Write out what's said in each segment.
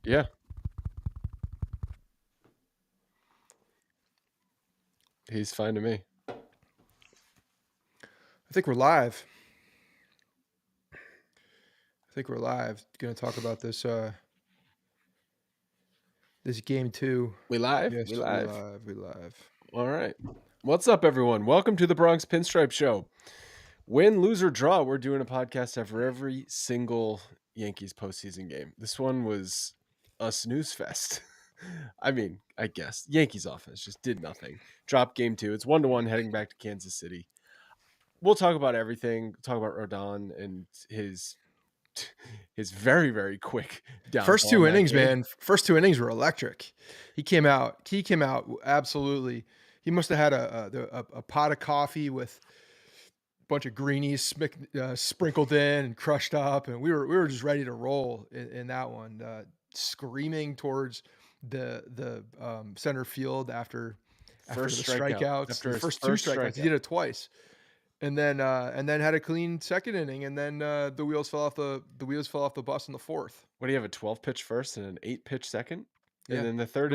Yeah. He's fine to me. I think we're live. Going to talk about this this game 2. We live? Yes, We we live. live. All right. What's up, everyone? Welcome to the Bronx Pinstripe Show. Win, lose, or draw, we're doing a podcast after every single Yankees postseason game. This one was a snooze fest. I mean, I guess. Yankees offense just did nothing. Dropped game 2. It's 1-1 heading back to Kansas City. We'll talk about everything. Talk about Rodon and his very, very quick downfall. First 2 innings, man. First 2 innings were electric. He came out absolutely. He must have had a pot of coffee with a bunch of greenies sprinkled in and crushed up, and we were just ready to roll in that one. Screaming towards the center field after the strikeouts. After the first 2 strikeouts. He did it twice. And then had a clean second inning, and then the wheels fell off the bus in the 4th. What do you have, a 12-pitch first and an 8-pitch second? And Yeah. then the third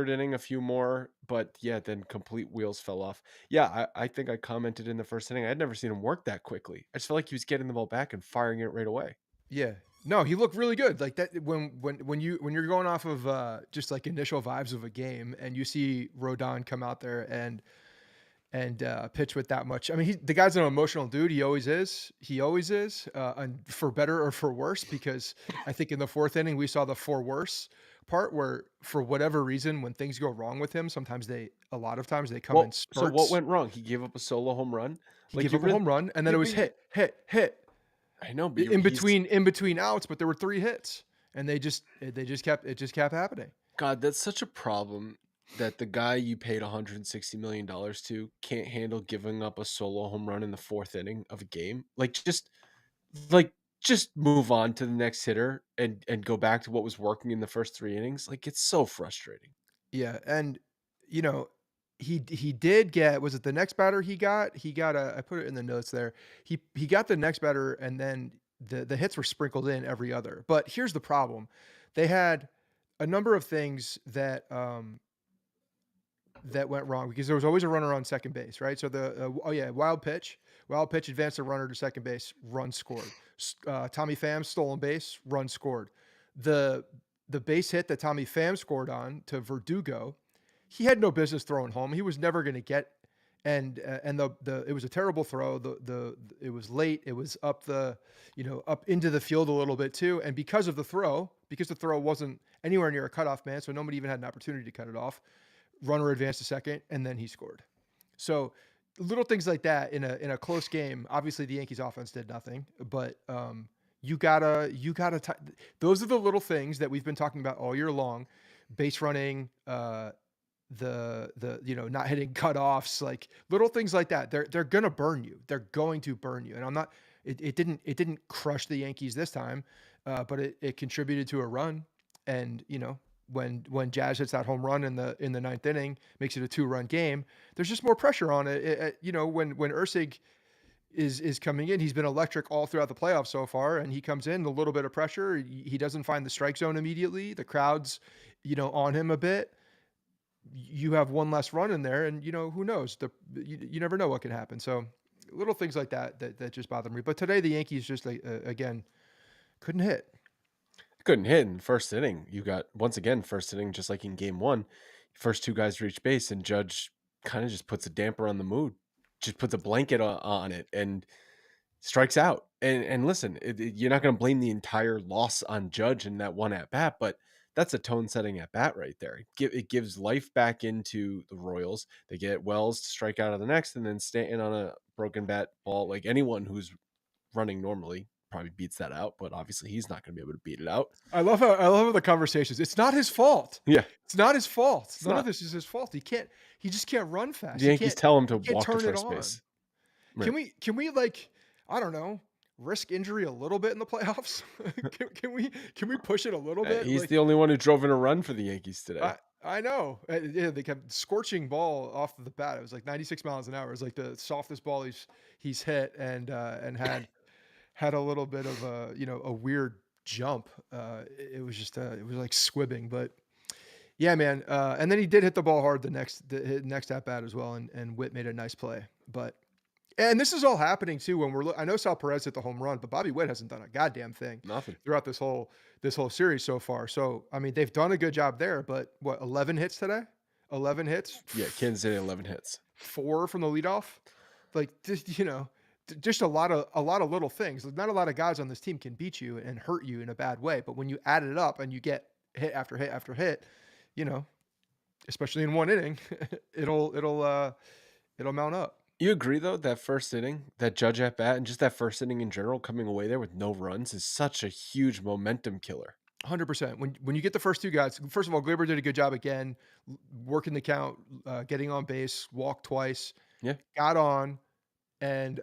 inning, a few more, but yeah, then complete wheels fell off. Yeah, I think I commented in the first inning, I'd never seen him work that quickly. I just felt like he was getting the ball back and firing it right away. Yeah. No, he looked really good. Like that when you're going off of just like initial vibes of a game, and you see Rodon come out there and pitch with that much. I mean, the guy's an emotional dude. He always is. And for better or for worse, because I think in the 4th inning we saw the for worse part where, for whatever reason, when things go wrong with him, a lot of times they come in spurts. So what went wrong? He gave up a solo home run. He gave up a home run, and then it was hit. I know, but in between outs, but there were 3 hits, and it just kept happening. God, that's such a problem. That the guy you paid $160 million to can't handle giving up a solo home run in the 4th inning of a game. Just move on to the next hitter and go back to what was working in the first 3 innings. Like, it's so frustrating. Yeah, and he did get, was it the next batter he got? I put it in the notes there. He got the next batter, and then the hits were sprinkled in every other. But here's the problem. They had a number of things that went wrong, because there was always a runner on second base, right? So wild pitch advanced a runner to second base, run scored. Tommy Pham stolen base, run scored. The base hit that Tommy Pham scored on to Verdugo, he had no business throwing home. He was never going to get, and it was a terrible throw. It was late. It was up into the field a little bit too. And because the throw wasn't anywhere near a cutoff man, so nobody even had an opportunity to cut it off. Runner advanced to second, and then he scored. So little things like that in a close game. Obviously, the Yankees offense did nothing, but you gotta. Those are the little things that we've been talking about all year long: base running, the not hitting cutoffs, like little things like that. They're gonna burn you. They're going to burn you. And I'm not. It didn't crush the Yankees this time, but it contributed to a run. And when Jazz hits that home run in the 9th inning, makes it a 2-run game, there's just more pressure on it. When Ursig is coming in, he's been electric all throughout the playoffs so far, and he comes in a little bit of pressure. He doesn't find the strike zone immediately. The crowd's on him a bit. You have one less run in there, and who knows? You never know what can happen. So little things like that just bother me. But today the Yankees just again couldn't hit. Couldn't hit in the first inning. You got, once again, first inning, just like in game 1, first 2 guys reach base, and Judge kind of just puts a damper on the mood, just puts a blanket on it and strikes out. And listen, you're not going to blame the entire loss on Judge in that one at bat, but that's a tone setting at bat right there. It gives life back into the Royals. They get Wells to strike out of the next, and then Stanton on a broken bat ball. Like, anyone who's running normally probably beats that out, but obviously he's not going to be able to beat it out. I love how the conversations. It's not his fault. Yeah, it's not his fault. None of this is his fault. He just can't run fast. The Yankees tell him to walk to first base. Right. Can we like, I don't know, risk injury a little bit in the playoffs? can we push it a little bit? He's the only one who drove in a run for the Yankees today. I know. Yeah, they kept scorching ball off the bat. It was like 96 miles an hour. It was like the softest ball he's hit, and had a little bit of a weird jump. It was just it was like squibbing, but yeah, man. And then he did hit the ball hard the next at bat as well, and Witt made a nice play. But and this is all happening too when I know Sal Perez hit the home run, but Bobby Witt hasn't done a goddamn thing Nothing. throughout this whole series so far. So I mean, they've done a good job there. But what, 11 hits today? 11 hits, Yeah, Kansas City 11 hits. 4 from the leadoff. Like just just a lot of little things. Not a lot of guys on this team can beat you and hurt you in a bad way. But when you add it up and you get hit after hit after hit, you know, especially in one inning, it'll mount up. You agree though that first inning, that Judge at bat, and just that first inning in general, coming away there with no runs is such a huge momentum killer. 100%. When you get the first 2 guys, first of all, Glaber did a good job again, working the count, getting on base, walked twice, Yeah. got on, and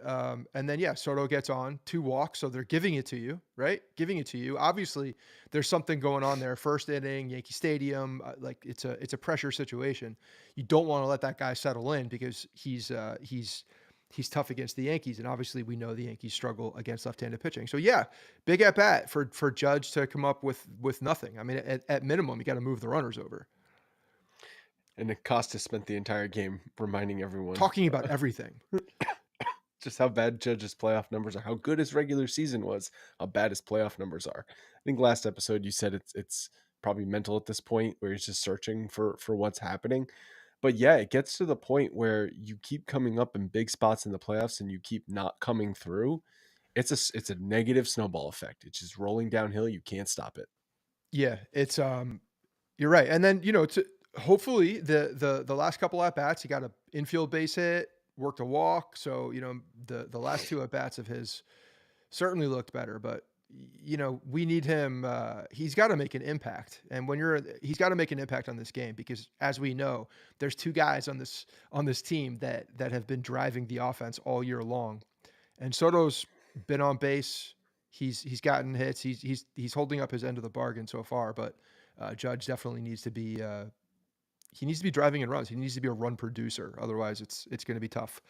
then yeah, Soto gets on 2 walks, so they're giving it to you, right? Giving it to you. Obviously, there's something going on there. First inning, Yankee Stadium, like it's a pressure situation. You don't want to let that guy settle in because he's tough against the Yankees, and obviously we know the Yankees struggle against left-handed pitching. So yeah, big at bat for Judge to come up with nothing. I mean, at minimum, you got to move the runners over. And Acosta spent the entire game reminding everyone Talking about everything. just how bad Judge's playoff numbers are, how good his regular season was, how bad his playoff numbers are. I think last episode you said it's probably mental at this point where he's just searching for what's happening. But yeah, it gets to the point where you keep coming up in big spots in the playoffs and you keep not coming through. It's a negative snowball effect. It's just rolling downhill. You can't stop it. Yeah, it's you're right. And then, to hopefully the last couple at bats, he got a infield base hit, worked a walk. So, the last 2 at bats of his certainly looked better, but we need him. He's got to make an impact. And he's got to make an impact on this game because as we know, there's 2 guys on this team that have been driving the offense all year long. And Soto's been on base. He's gotten hits. He's holding up his end of the bargain so far, but Judge definitely needs to be he needs to be driving in runs. He needs to be a run producer. Otherwise, it's going to be tough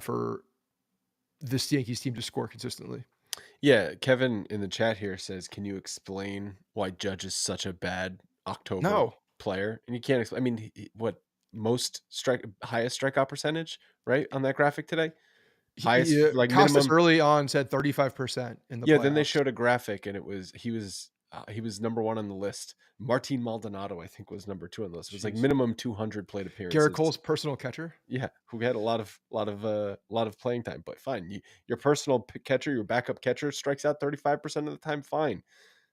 for this Yankees team to score consistently. Yeah, Kevin in the chat here says, "Can you explain why Judge is such a bad October No, player?" And you can't explain. I mean, what highest strikeout percentage, right, on that graphic today? Highest like Costas minimum. early on said 35% in the Yeah, then they playoffs. showed a graphic and he was number 1 on the list. Martin Maldonado, I think, was number 2 on the list. It was like Jeez. minimum 200 plate Garrett appearances. Cole's personal catcher. Yeah, who had a lot of playing time, but fine. Your personal catcher, your backup catcher strikes out 35% of the time, fine.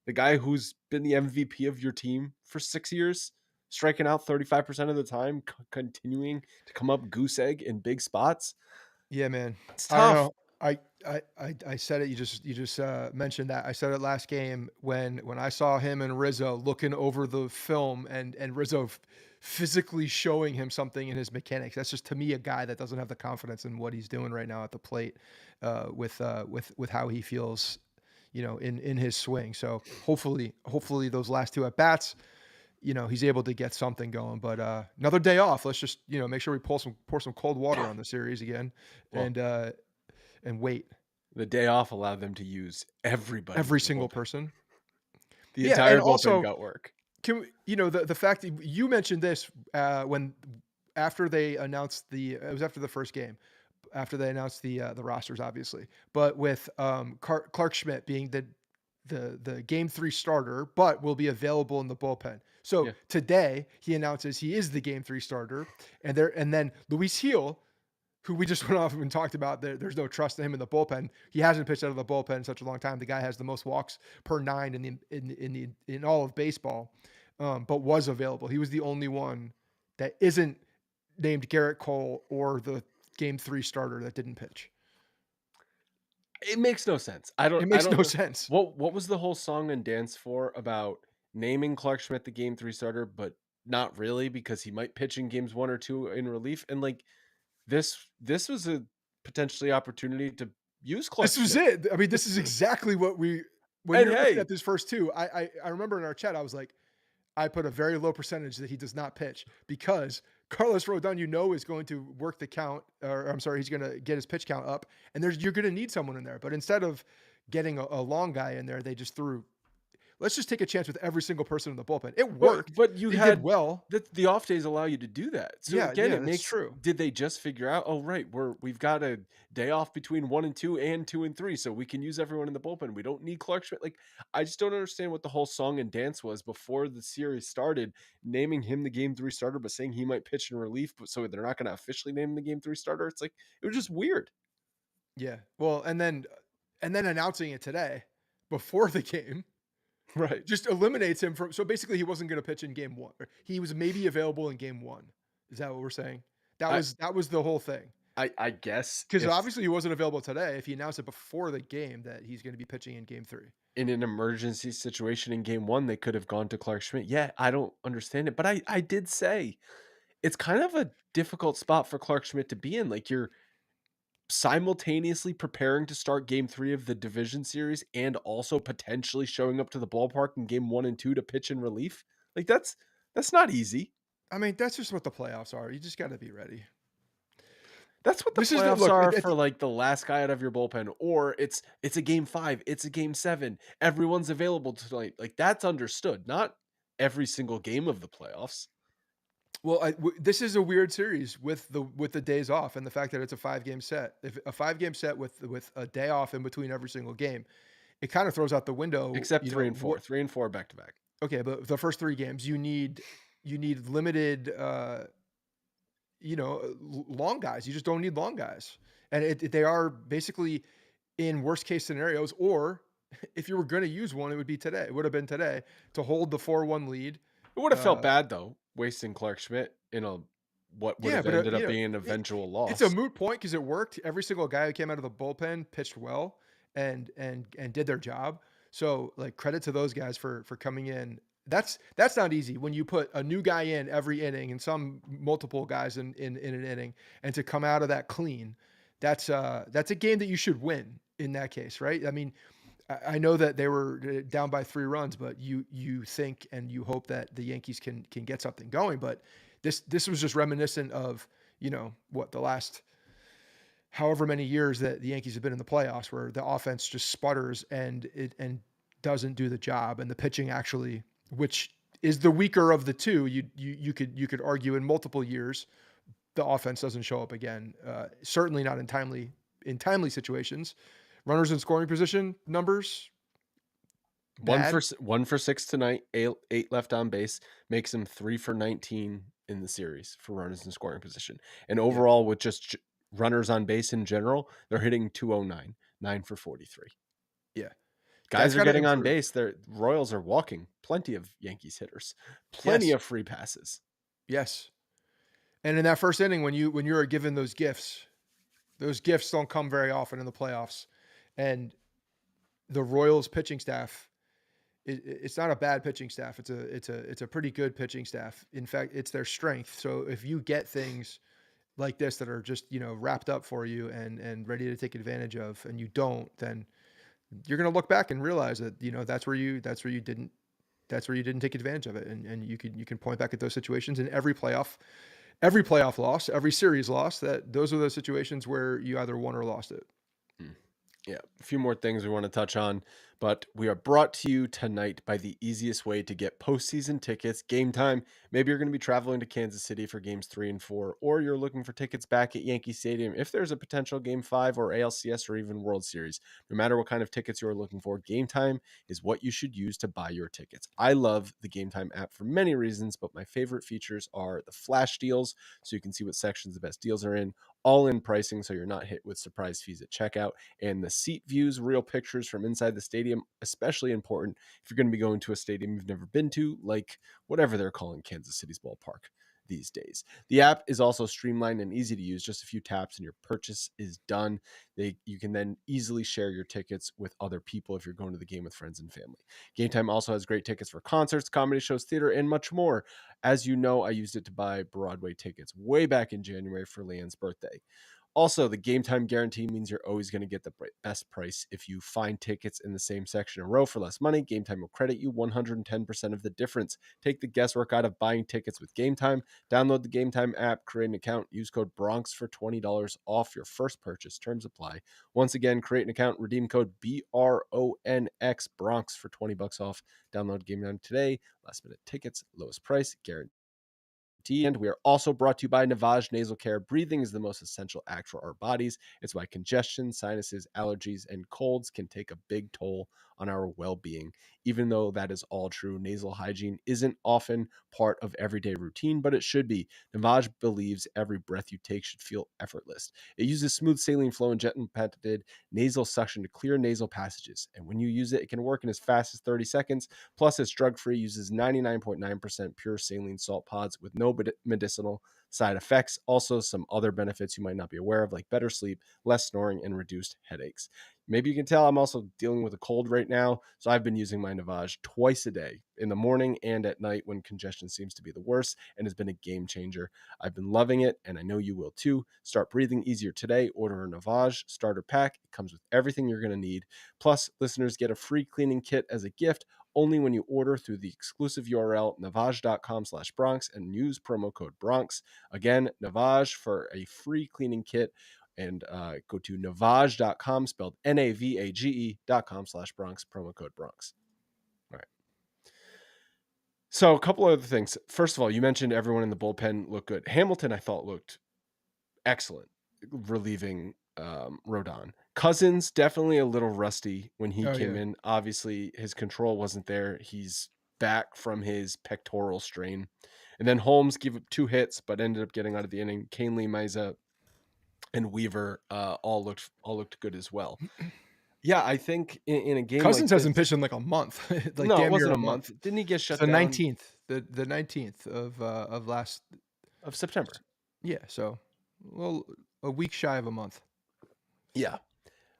The guy who's been the MVP of your team for 6 years, striking out 35% of the time, continuing to come up goose egg in big spots. Yeah, man. It's I don't tough. know. I said it. You just mentioned that. I said it last game when I saw him and Rizzo looking over the film and Rizzo physically showing him something in his mechanics. That's just to me a guy that doesn't have the confidence in what he's doing right now at the plate, with how he feels, in his swing. So hopefully those last 2 at bats, he's able to get something going. But another day off. Let's just make sure we pour some cold water on the series again, Well, and wait. the day off allowed them to use everybody in Every the single bullpen. person. The Yeah, and entire bullpen also got work. can we, the fact that you mentioned this when after they announced it was after the first game, after they announced the rosters, obviously, but with Clark Schmidt being the game 3 starter, but will be available in the bullpen. So Yeah. today he announces he is the game 3 starter, and then Luis Heel, who we just went off and talked about, there's no trust in him in the bullpen. He hasn't pitched out of the bullpen in such a long time. The guy has the most walks per 9 in all of baseball, but was available. He was the only one that isn't named Garrett Cole or the game 3 starter that didn't pitch. It makes no sense. I don't It I makes don't no know. sense. What was the whole song and dance for about naming Clark Schmidt the game 3 starter, but not really because he might pitch in games 1 or 2 in relief? And like this was a potentially opportunity to use Clark This was Schmidt. it. I mean, this is exactly what when And you're looking hey, at this first 2, I remember in our chat, I was like, I put a very low percentage that he does not pitch because Carlos Rodon, is going to work the count, or I'm sorry, he's going to get his pitch count up, and you're going to need someone in there. But instead of getting a long guy in there, they just threw let's just take a chance with every single person in the bullpen. It But worked. you They did had well. the off days allow you to do that. So Yeah, again, yeah, it that's makes true. did they just figure out, "Oh, right, we've got a day off between 1 and 2 and 2 and 3, so we can use everyone in the bullpen. We don't need Clark Schmidt." Like, I just don't understand what the whole song and dance was before the series started, naming him the game 3 starter, but saying he might pitch in relief, but so they're not gonna officially name him the game 3 starter. It's like, it was just weird. Yeah. Well, and then announcing it today before the game Right. just eliminates him from, so basically he wasn't gonna pitch in game 1. Or he was maybe available in game 1. Is that what we're saying? That I was that was the whole thing. I guess Because if obviously he wasn't available today if he announced it before the game that he's gonna be pitching in game 3. in an emergency situation in game 1, they could have gone to Clark Schmidt. Yeah, I don't understand it, but I did say it's kind of a difficult spot for Clark Schmidt to be in. Like, you're simultaneously preparing to start game 3 of the division series and also potentially showing up to the ballpark in game 1 and 2 to pitch in relief. Like, that's not easy. I mean, that's just what the playoffs are. You just gotta be ready. That's what the This is the playoffs look, are at for, the like, the last guy out of your bullpen, or it's a game 5, it's a game 7, everyone's available tonight. Like, that's understood, not every single game of the playoffs. well, this is a weird series with the days off and the fact that it's a 5-game set. If a 5-game set with a day off in between every single game, it kind of throws out the window, Except 3 and 4. what 3 and 4 back to back. okay, but the first 3 games, you need limited, long guys. You just don't need long guys. And they are basically in worst case scenarios, or if you were gonna use one, it would be today. It would have been today to hold the 4-1 lead. It would have felt Uh, bad though, wasting Clark Schmidt in a what would yeah, have but, ended up being an eventual it's a loss. moot point because it worked. Every single guy who came out of the bullpen pitched well and did their job. So, like, credit to those guys for coming in. That's not easy when you put a new guy in every inning and some multiple guys in an inning, and to come out of that clean. That's a game that you should win in that case, right? I mean, I know that they were down by 3 runs, but you think and you hope that the Yankees can get something going. But this was just reminiscent of, what, the last however many years that the Yankees have been in the playoffs, where the offense just sputters and doesn't do the job, and the pitching actually, which is the weaker of the two, you could argue in multiple years, the offense doesn't show up again. Certainly not in timely situations. Runners in scoring position numbers, bad. 1 for 6 tonight, 8 left on base, makes him 3 for 19 in the series for runners in scoring position. And Yeah, overall, with just runners on base in general, they're hitting 209, 9 for 43. yeah. That's Guys are got to getting on improve. base. Their Royals are walking. Plenty of Yankees hitters. Plenty Yes, of free passes. yes. And in that first inning, when you're given those gifts don't come very often in the playoffs. And the Royals pitching staff, it's not a bad pitching staff. It's a pretty good pitching staff. In fact, it's their strength. So if you get things like this that are just, wrapped up for you and ready to take advantage of, and you don't, then you're going to look back and realize that, that's where you didn't take advantage of it. And you can point back at those situations in every playoff loss, every series loss, that those are the situations where you either won or lost it. Mm. Yeah, a few more things we want to touch on, but we are brought to you tonight by the easiest way to get postseason tickets, Game Time. Maybe you're going to be traveling to Kansas City for games 3 and 4, or you're looking for tickets back at Yankee Stadium if there's a potential Game 5 or ALCS or even World Series. No matter what kind of tickets you're looking for, Game Time is what you should use to buy your tickets. I love the Game Time app for many reasons, but my favorite features are the flash deals, so you can see what sections the best deals are in, all in pricing, so you're not hit with surprise fees at checkout, and the seat views, real pictures from inside the stadium, especially important if you're going to be going to a stadium you've never been to, like whatever they're calling Kansas City's ballpark these days. The app is also streamlined and easy to use. Just a few taps and your purchase is done. You can then easily share your tickets with other people if you're going to the game with friends and family. Game Time also has great tickets for concerts, comedy shows, theater, and much more. As you know, I used it to buy Broadway tickets way back in January for Leanne's birthday. Also, the game time guarantee means you're always going to get the best price. If you find tickets in the same section in a row for less money, Game Time will credit you 110% of the difference. Take the guesswork out of buying tickets with Game Time. Download the Game Time app, create an account, use code BRONX for $20 off your first purchase. Terms apply. Once again, create an account, redeem code BRONX BRONX for $20 off. Download Game Time today. Last minute tickets, lowest price, guaranteed. And we are also brought to you by Navage Nasal Care. Breathing is the most essential act for our bodies. It's why congestion, sinuses, allergies, and colds can take a big toll on our well-being. Even though that is all true, nasal hygiene isn't often part of everyday routine, but it should be. Navage believes every breath you take should feel effortless. It uses smooth saline flow and gently patented nasal suction to clear nasal passages. And when you use it, it can work in as fast as 30 seconds. Plus, it's drug-free, uses 99.9% pure saline salt pods with no medicinal side effects. Also, some other benefits you might not be aware of, like better sleep, less snoring, and reduced headaches. Maybe you can tell I'm also dealing with a cold right now, so I've been using my Navage twice a day, in the morning and at night when congestion seems to be the worst, and has been a game changer. I've been loving it, and I know you will too. Start breathing easier today. Order a Navage starter pack. It comes with everything you're going to need. Plus, listeners get a free cleaning kit as a gift only when you order through the exclusive URL navage.com/Bronx and use promo code Bronx. Again, Navage for a free cleaning kit. And go to navage.com, spelled NAVAGE.com/Bronx, promo code Bronx. All right. So a couple of other things. First of all, you mentioned everyone in the bullpen looked good. Hamilton, I thought, looked excellent, relieving Rodon. Cousins, definitely a little rusty when he Oh came yeah. in. Obviously, his control wasn't there. He's back from his pectoral strain. And then Holmes gave up 2 hits, but ended up getting out of the inning. Canely, Meza, and Weaver all looked good as well. Yeah, I think in a game like Cousins hasn't this, pitched in like a month, like no, it damn near wasn't a a month. month. Didn't he get It's shut the down 19th, the 19th of last. of September? Yeah, so well, a week shy of a month. Yeah,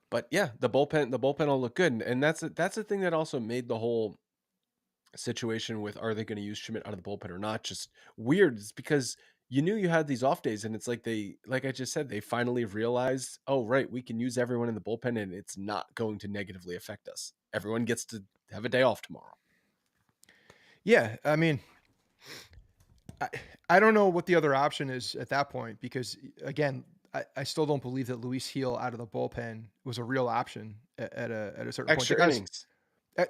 but yeah, the bullpen will look good, and that's the thing that also made the whole situation with are they going to use Schmidt out of the bullpen or not just weird. Is because you knew you had these off days, and it's like I just said, they finally realized, oh right, we can use everyone in the bullpen, and it's not going to negatively affect us. Everyone gets to have a day off tomorrow. Yeah, I mean, I I don't know what the other option is at that point because again, I still don't believe that Luis Heel out of the bullpen was a real option at a certain point. The Extra guy's innings.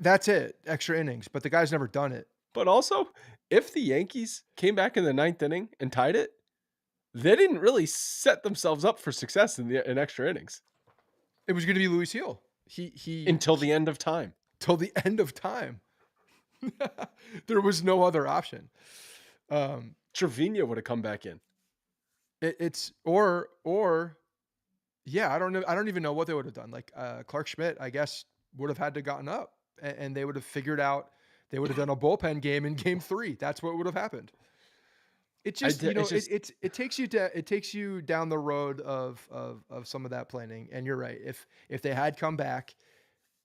that's it, extra innings, but the guy's never done it. But also, if the Yankees came back in the ninth inning and tied it, they didn't really set themselves up for success in extra innings It was going to be Luis Heel. until the end of time. Till the end of time. There was no other option. Um, Trevino would have come back in. it's or yeah, I don't know. I don't even know what they would have done. Like Clark Schmidt, I guess, would have had to gotten up and they would have figured out. They would have done a bullpen game in game 3. That's what would have happened. It just, It's just it takes you down the road of some of that planning. And you're right. If they had come back,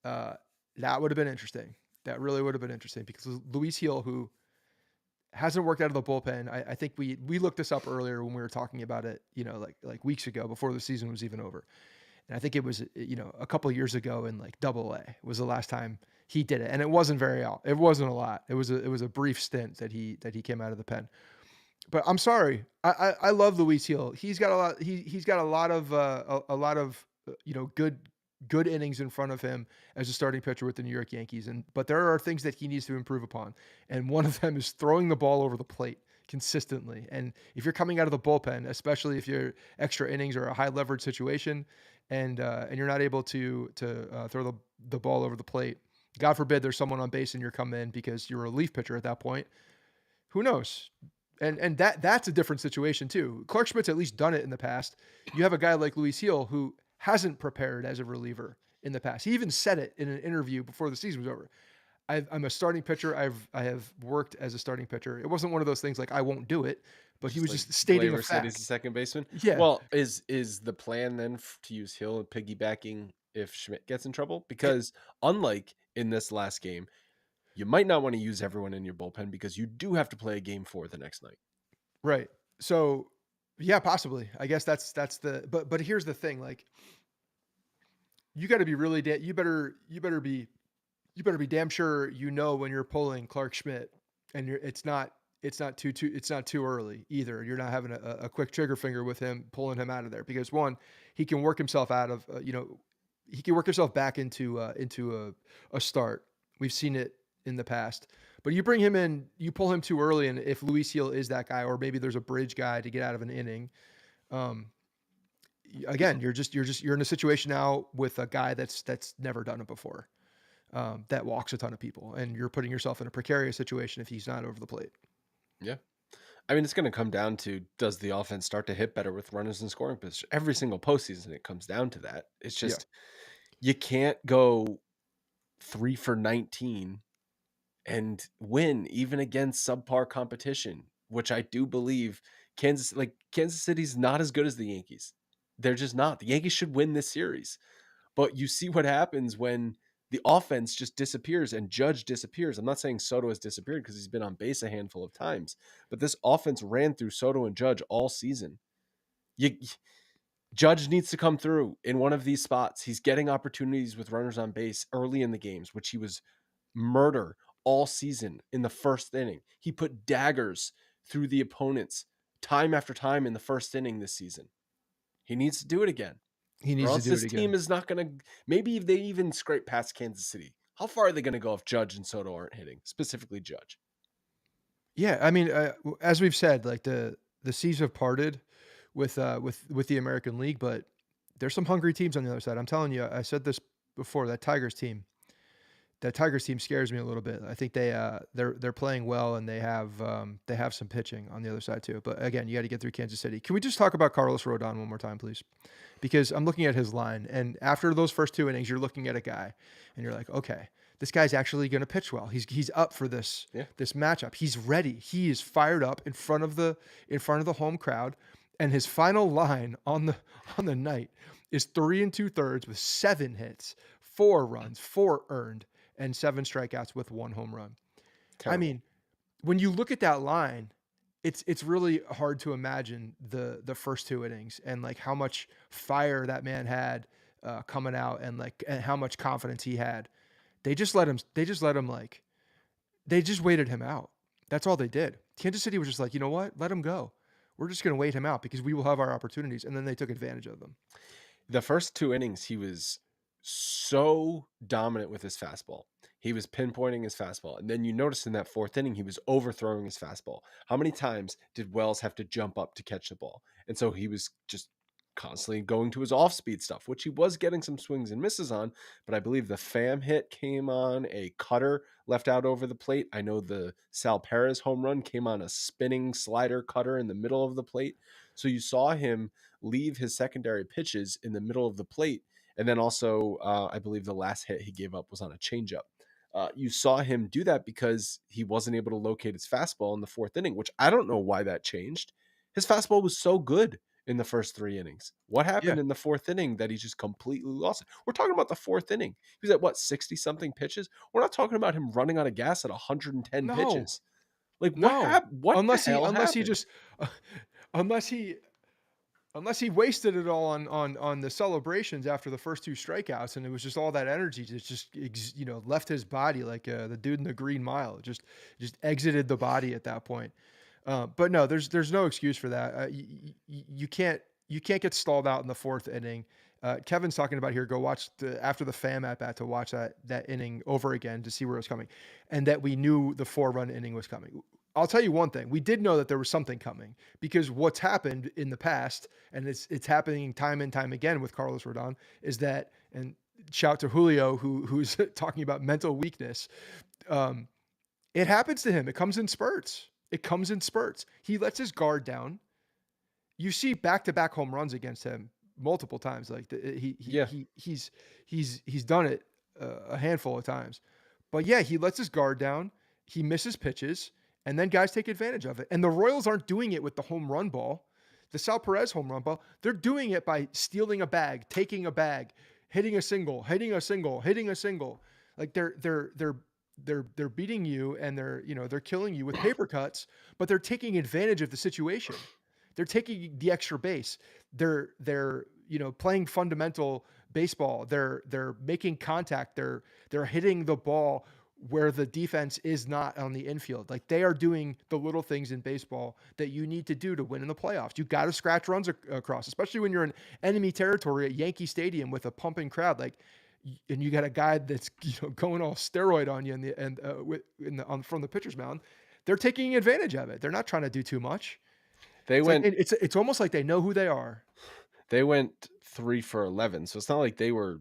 uh, that would have been interesting. That really would have been interesting because Luis Heel, who hasn't worked out of the bullpen, I think we looked this up earlier when we were talking about it, like weeks ago before the season was even over. And I think it was, a couple of years ago in like Double-A was the last time he did it, and it wasn't it wasn't a lot. It was a brief stint that he came out of the pen. But I'm sorry. I love Luis Heel. He's got a lot. He's got a lot of a lot of good innings in front of him as a starting pitcher with the New York Yankees. But there are things that he needs to improve upon, and one of them is throwing the ball over the plate consistently. And if you're coming out of the bullpen, especially if you're extra innings or a high leverage situation, and you're not able to throw the ball over the plate, God forbid there's someone on base and you're coming in because you're a relief pitcher at that point. Who knows? And that's a different situation too. Clark Schmidt's at least done it in the past. You have a guy like Luis Heel who hasn't prepared as a reliever in the past. He even said it in an interview before the season was over. I'm a starting pitcher. I have worked as a starting pitcher. It wasn't one of those things like I won't do it, but he just was like just stating a Glaber said, he's the fact. second baseman. Yeah, Well, is the plan then to use Hill and piggybacking if Schmidt gets in trouble? it, Because unlike in this last game, you might not want to use everyone in your bullpen because you do have to play a game 4 the next night. right. So Yeah, possibly. I guess that's the but here's the thing, like, you gotta be really you better be damn sure you know when you're pulling Clark Schmidt and it's not too early either. You're not having a quick trigger finger with him, pulling him out of there because one, he can work himself out of, he can work himself back into a start. We've seen it in the past. But you bring him in, you pull him too early, and if Luis Heel is that guy, or maybe there's a bridge guy to get out of an inning, um, again, you're in a situation now with a guy that's never done it before, that walks a ton of people, and you're putting yourself in a precarious situation if he's not over the plate. Yeah. I mean, it's going to come down to, does the offense start to hit better with runners in scoring position? Every single postseason, it comes down to that. It's Yeah, just, you can't go 3 for 19 and win even against subpar competition, which I do believe Kansas City's not as good as the Yankees. They're just not. The Yankees should win this series. But you see what happens when the offense just disappears and Judge disappears. I'm not saying Soto has disappeared because he's been on base a handful of times, but this offense ran through Soto and Judge all season. You, Judge needs to come through in one of these spots. He's getting opportunities with runners on base early in the games, which he was murder all season in the first inning. He put daggers through the opponents time after time in the first inning this season. He needs to do it again. he Or needs to else do it this team again. is not going to. Maybe if they even scrape past Kansas City, how far are they going to go if Judge and Soto aren't hitting? Specifically, Judge. Yeah, I mean, as we've said, like the seas have parted with the American League, but there's some hungry teams on the other side. I'm telling you, I said this before. That Tigers team scares me a little bit. I think they're playing well and they have some pitching on the other side too. But again, you got to get through Kansas City. Can we just talk about Carlos Rodon one more time, please? Because I'm looking at his line, and after those first two innings, you're looking at a guy, and you're like, okay, this guy's actually going to pitch well. He's up for Yeah. this matchup. He's ready. He is fired up in front of the home crowd, and his final line on the night is 3 2/3 with 7 hits, 4 runs, 4 earned, and 7 strikeouts with 1 home run. I Terrible. mean, when you look at that line, it's really hard to imagine the first two innings and like how much fire that man had coming out and like and how much confidence he had. They just waited him out. That's all they did. Kansas City was just like, you know what? Let him go. We're just gonna wait him out because we will have our opportunities. And then they took advantage of them. The first 2 innings, he was so dominant with his fastball. He was pinpointing his fastball. And then you noticed in that fourth inning, he was overthrowing his fastball. How many times did Wells have to jump up to catch the ball? And so he was just constantly going to his off speed stuff, which he was getting some swings and misses on. But I believe the Pham hit came on a cutter left out over the plate. I know the Sal Perez home run came on a spinning slider cutter in the middle of the plate. So you saw him leave his secondary pitches in the middle of the plate. And then also, I believe the last hit he gave up was on a changeup. You saw him do that because he wasn't able to locate his fastball in the fourth inning, which I don't know why that changed. His fastball was so good in the first 3 innings. What Yeah. happened in the fourth inning that he just completely lost it? We're talking about the fourth inning. He was at what, 60 something pitches? We're not talking about him running out of gas at 110 No. pitches. Like what No. happened? What the hell Unless he happened? just unless he unless he wasted it all on the celebrations after the first two strikeouts, and it was just all that energy just left his body like the dude in the Green Mile. Just exited the body at that point. But no, there's no excuse for that. You can't get stalled out in the fourth inning. Kevin's talking about here. Go watch after the Pham at bat to watch that inning over again to see where it was coming, and that we knew the 4 run inning was coming. I'll tell you one thing: we did know that there was something coming because what's happened in the past, and it's happening time and time again with Carlos Rodon, is that and shout to Julio who's talking about mental weakness. Um, it happens to him. It comes in spurts. It comes in spurts. He lets his guard down. You see back-to-back home runs against him multiple times. Like Yeah. he's done it a handful of times. But yeah, he lets his guard down. He misses pitches, and then guys take advantage of it. And the Royals aren't doing it with the home run ball, the Sal Perez home run ball. They're doing it by stealing a bag, taking a bag, hitting a single, hitting a single, hitting a single. Like they're beating you and they're killing you with paper cuts, but they're taking advantage of the situation. They're taking the extra base. They're playing fundamental baseball. They're making contact. They're hitting the ball where the defense is not on the infield. Like they are doing the little things in baseball that you need to do to win in the playoffs. You got to scratch runs across, especially when you're in enemy territory at Yankee Stadium with a pumping crowd. Like, and you got a guy that's going all steroid on you from the pitcher's mound. They're taking advantage of it. They're not trying to do too much. They It's like went it's almost like they know who they are. they went 3 for 11, so it's not like they were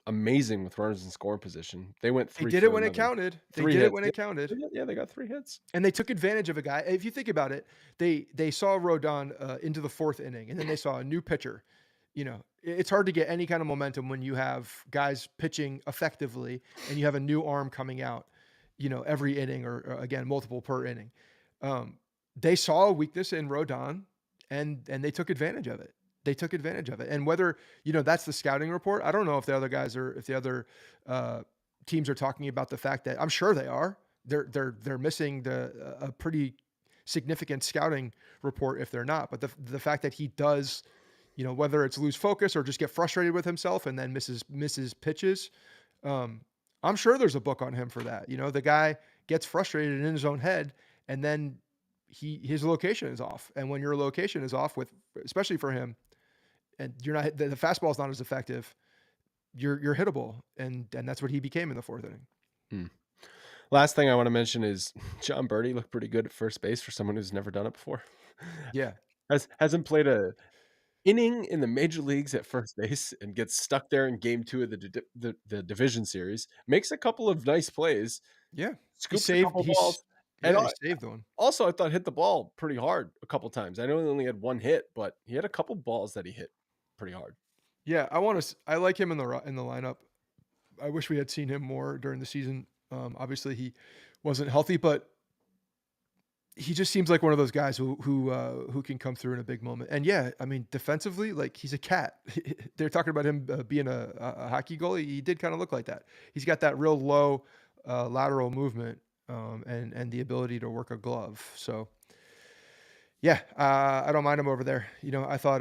amazing with runners in scoring position. They went They 3 did it for when it 11. counted. They 3 did it hits. when Yeah, it counted. yeah, they got 3 hits. And they took advantage of a guy. If you think about it, they saw Rodon into the fourth inning, and then they saw a new pitcher. It's hard to get any kind of momentum when you have guys pitching effectively and you have a new arm coming out, every inning or again multiple per inning. They saw a weakness in Rodon, and they took advantage of it. They took advantage of it. And whether that's the scouting report, I don't know if the other guys are if the other teams are talking about the fact that I'm sure they are. They're missing a pretty significant scouting report if they're not. But the fact that he does, whether it's lose focus or just get frustrated with himself and then misses pitches, I'm sure there's a book on him for that. The guy gets frustrated in his own head, and then his location is off. And when your location is off, especially for him, and you're not the fastball is not as effective, you're hittable, and that's what he became in the fourth inning. Hmm. Last thing I want to mention is John Birdie looked pretty good at first base for someone who's never done it before. Yeah. Hasn't played a inning in the major leagues at first base and gets stuck there in game 2 of the division series. Makes a couple of nice plays, Yeah. He scoops a saved couple he's balls, and yeah, he saved one. also I thought hit the ball pretty hard a couple times. I know he only had 1 hit, but he had a couple balls that he hit pretty hard. Yeah, I like him in the lineup. I wish we had seen him more during the season. Obviously he wasn't healthy, but he just seems like one of those guys who can come through in a big moment. And yeah, I mean, defensively, like he's a cat. They're talking about him being a hockey goalie. He did kind of look like that. He's got that real low lateral movement, and the ability to work a glove. So yeah, I don't mind him over there. I thought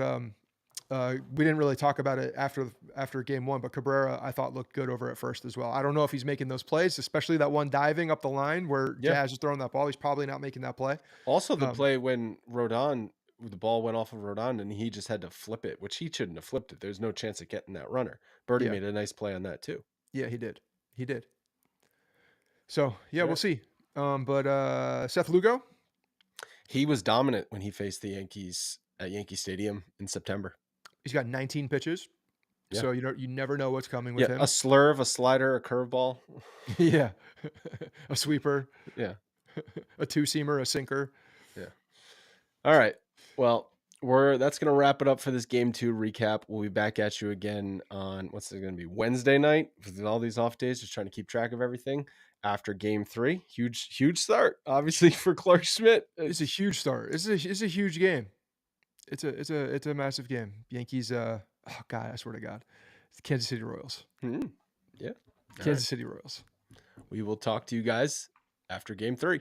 we didn't really talk about it after game one, but Cabrera I thought looked good over at first as well. I don't know if he's making those plays, especially that one diving up the line where Yeah. Jazz is throwing that ball. He's probably not making that play. Also, the Um, play when the ball went off of Rodon and he just had to flip it, which he shouldn't have flipped it. There's no chance of getting that runner. Birdie yeah, made a nice play on that too. yeah, he did. He did. So yeah, All we'll right. see. But Seth Lugo, He was dominant when he faced the Yankees at Yankee Stadium in September. he's got 19 pitches. Yeah. So you never know what's coming with Yeah, him. a slurve, a slider, a curveball. Yeah. A sweeper, Yeah. a two-seamer, a sinker. Yeah. All right. Well, that's gonna wrap it up for this game 2 recap. We'll be back at you again on what's it gonna be, Wednesday night with all these off days, just trying to keep track of everything after game 3. Huge start, obviously, for Clark Schmidt. It's a huge start. It's a huge game. It's a massive game. Yankees, oh God, I swear to God. It's the Kansas City Royals. Yeah. All right. Kansas City Royals. We will talk to you guys after game 3.